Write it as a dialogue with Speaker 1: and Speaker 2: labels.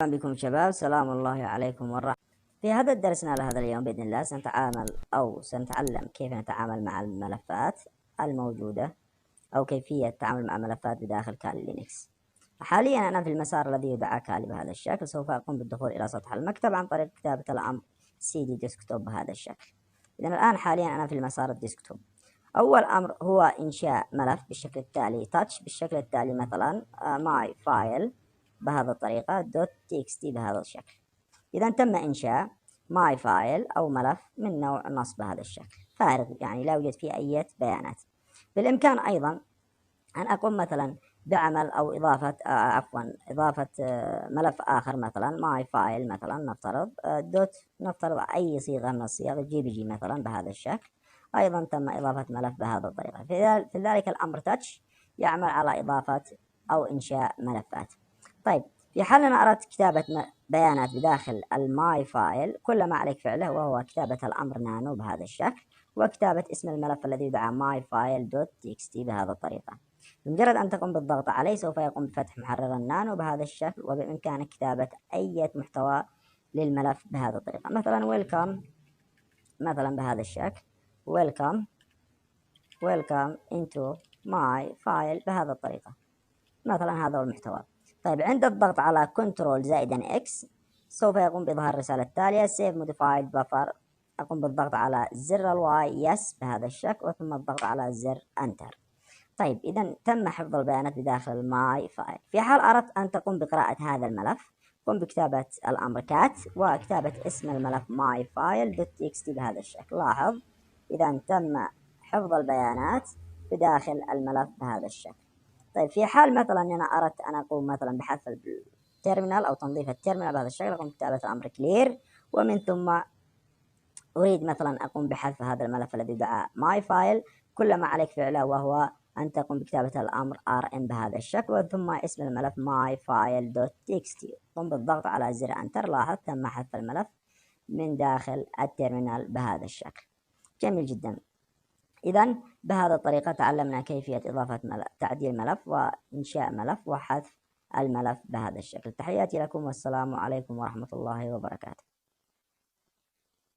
Speaker 1: أهلا بكم شباب، سلام الله عليكم ورحمة. في هذا درسنا لهذا اليوم بإذن الله سنتعلم كيف نتعامل مع الملفات الموجودة أو كيفية التعامل مع ملفات بداخل كالي لينكس. حاليا أنا في المسار الذي يدعى كالي بهذا الشكل. سوف أقوم بالدخول إلى سطح المكتب عن طريق كتابة الأمر cd ديسكتوب بهذا الشكل. إذا الآن حاليا أنا في المسار الديسكتوب. أول أمر هو إنشاء ملف بالشكل التالي touch بالشكل التالي، مثلا my file بهذه الطريقة .txt بهذا الشكل. إذا تم إنشاء my file أو ملف من نوع نص بهذا الشكل فارغ، يعني لا يوجد فيه أي بيانات. بالإمكان أيضا أن أقوم مثلا بعمل أو إضافة ملف آخر، مثلا my file مثلا نفترض أي صيغة من الصيغ JPG مثلا بهذا الشكل. أيضا تم إضافة ملف بهذه الطريقة. في ذلك الأمر touch يعمل على إضافة أو إنشاء ملفات. طيب، في حال أنا أردت كتابة بيانات بداخل الماي فايل، كل ما عليك فعله وهو كتابة الأمر nano بهذا الشكل وكتابة اسم الملف الذي يدعى myfile.txt بهذه الطريقة. بمجرد أن تقوم بالضغط عليه سوف يقوم بفتح محرر النانو بهذا الشكل، وبإمكانك كتابة أي محتوى للملف بهذه الطريقة، مثلا welcome مثلا بهذا الشكل welcome into my file بهذه الطريقة، مثلا هذا هو المحتوى. طيب، عند الضغط على كنترول زائدا X سوف يقوم بإظهار الرسالة التالية save modified buffer. أقوم بالضغط على زر الواي yes بهذا الشكل وثم الضغط على زر Enter. طيب، إذا تم حفظ البيانات بداخل الماي فايل. في حال أردت أن تقوم بقراءة هذا الملف قم بكتابة الأمر cat وكتابة اسم الملف myfile.txt بهذا الشكل. لاحظ إذا تم حفظ البيانات بداخل الملف بهذا الشكل. طيب، في حال مثلا أنا أردت أن أقوم مثلا بحذف التيرمينال أو تنظيف التيرمينال بهذا الشكل، أقوم بكتابة الأمر clear، ومن ثم أريد مثلا أقوم بحذف هذا الملف الذي يدعى my file. كل ما عليك فعله وهو أن تقوم بكتابة الأمر rm بهذا الشكل وثم اسم الملف myfile.txt. قم بالضغط على زر Enter. لاحظ تم حذف الملف من داخل التيرمينال بهذا الشكل. جميل جدا. إذا بهذه الطريقة تعلمنا كيفية إضافة تعديل ملف وإنشاء ملف وحذف الملف بهذا الشكل. تحياتي لكم والسلام عليكم ورحمة الله وبركاته.